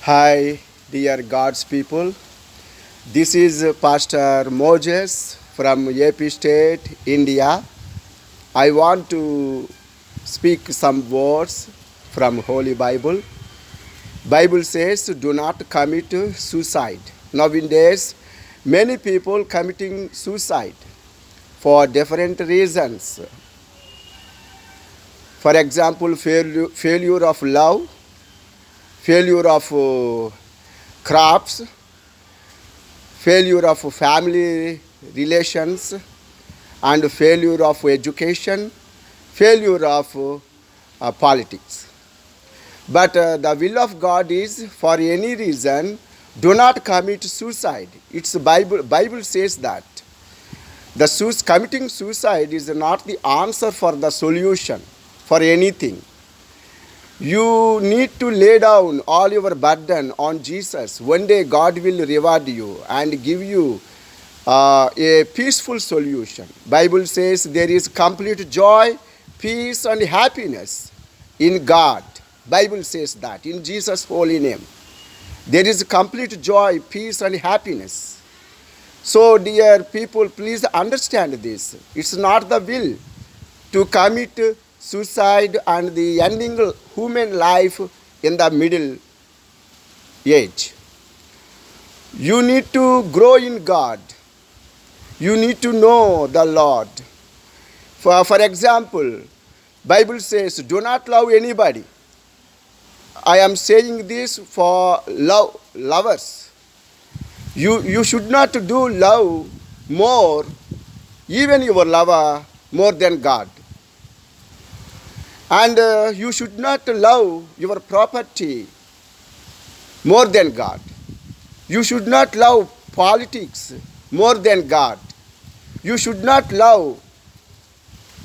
Hi, dear God's people. This is Pastor Moses from AP State, India. I want to speak some words from Holy Bible. Bible says, "Do not commit suicide." Nowadays, many people committing suicide for different reasons. For example, failure of love, failure of crops, failure of family relations, and failure of education, failure of politics. But the will of God is, for any reason, do not commit suicide. It's Bible says that committing suicide is not the answer for the solution for anything. You need to lay down all your burden on Jesus. One day God will reward you and give you a peaceful solution. Bible says there is complete joy, peace and happiness in God. Bible says that in Jesus' holy name. There is complete joy, peace and happiness. So dear people, please understand this. It's not the will to commit suicide and the ending human life in the middle age. You need to grow in God. You need to know the Lord. For example, Bible says, do not love anybody. I am saying this for lovers. You should not do love more, even your lover, more than God. And you should not love your property more than God. You should not love politics more than God. You should not love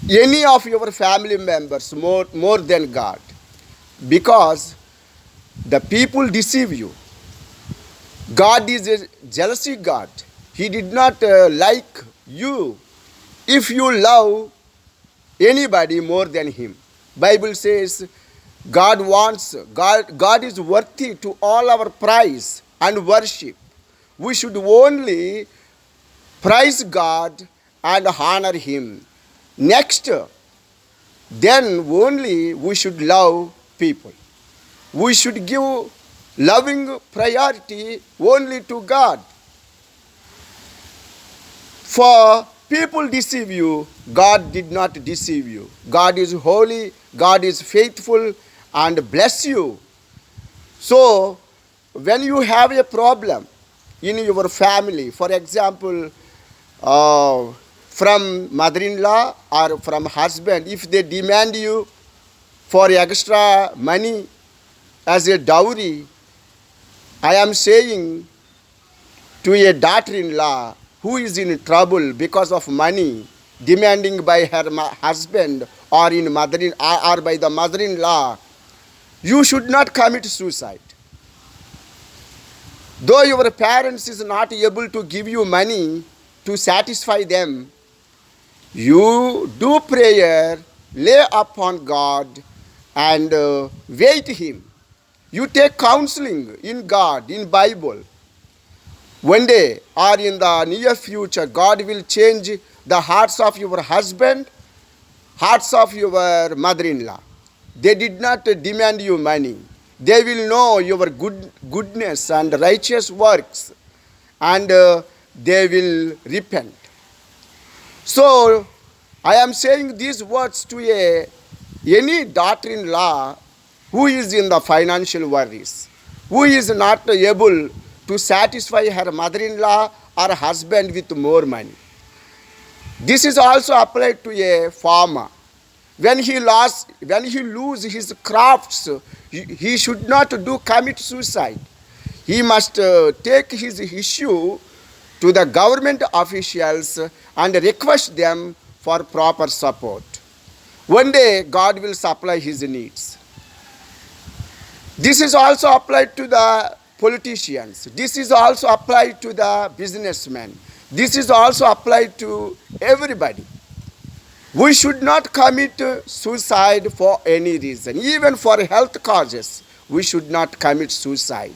any of your family members more than God. Because the people deceive you. God is a jealousy God. He did not like you if you love anybody more than Him. Bible says God is worthy to all our praise and worship. We should only praise God and honor Him. Next, then only we should love people. We should give loving priority only to God. For people deceive you, God did not deceive you. God is holy, God is faithful and bless you. So, when you have a problem in your family, for example, from mother-in-law or from husband, if they demand you for extra money as a dowry, I am saying to a daughter-in-law who is in trouble because of money demanding by her husband or or by the mother-in-law, you should not commit suicide. Though your parents is not able to give you money to satisfy them, you do prayer, lay upon God and wait Him. You take counseling in God, in Bible. One day or in the near future, God will change the hearts of your husband, hearts of your mother-in-law. They did not demand you money. They will know your goodness and righteous works, and they will repent. So, I am saying these words to any daughter-in-law who is in the financial worries, who is not able to satisfy her mother-in-law or husband with more money. This is also applied to a farmer. When he loses his crops, he should not commit suicide. He must take his issue to the government officials and request them for proper support. One day God will supply his needs. This is also applied to the politicians. This is also applied to the businessmen. This is also applied to everybody. We should not commit suicide for any reason, even for health causes. we should not commit suicide.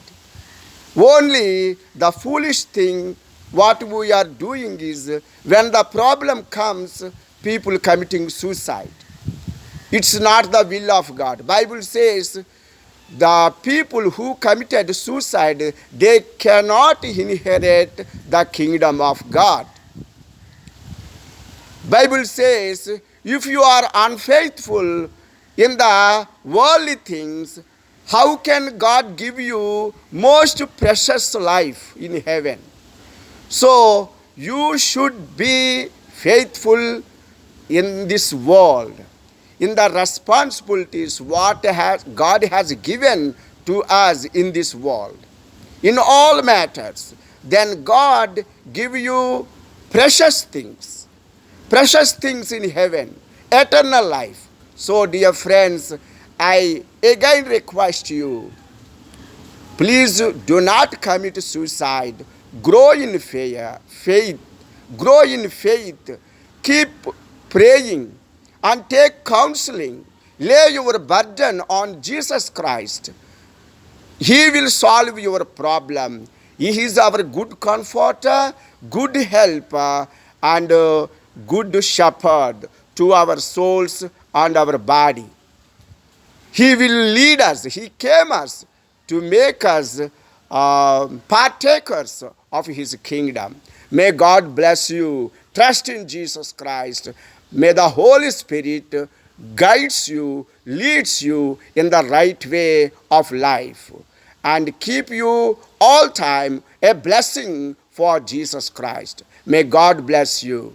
Only the foolish thing what we are doing is when the problem comes, people committing suicide. It's not the will of God. Bible says the people who committed suicide, they cannot inherit the kingdom of God. Bible says if you are unfaithful in the worldly things, how can God give you most precious life in heaven? So you should be faithful in this world, in the responsibilities what God has given to us in this world, in all matters. Then God give you precious things in heaven, eternal life. So dear friends, I again request you, please do not commit suicide. Grow in faith. Grow in faith. Keep praying and take counseling. Lay your burden on Jesus Christ. He will solve your problem. He is our good comforter, good helper, and good shepherd to our souls and our body. He will lead us. He came us to make us partakers of his kingdom. May God bless you. Trust in Jesus Christ. May the Holy Spirit guides you, leads you in the right way of life, and keep you all time a blessing for Jesus Christ. May God bless you.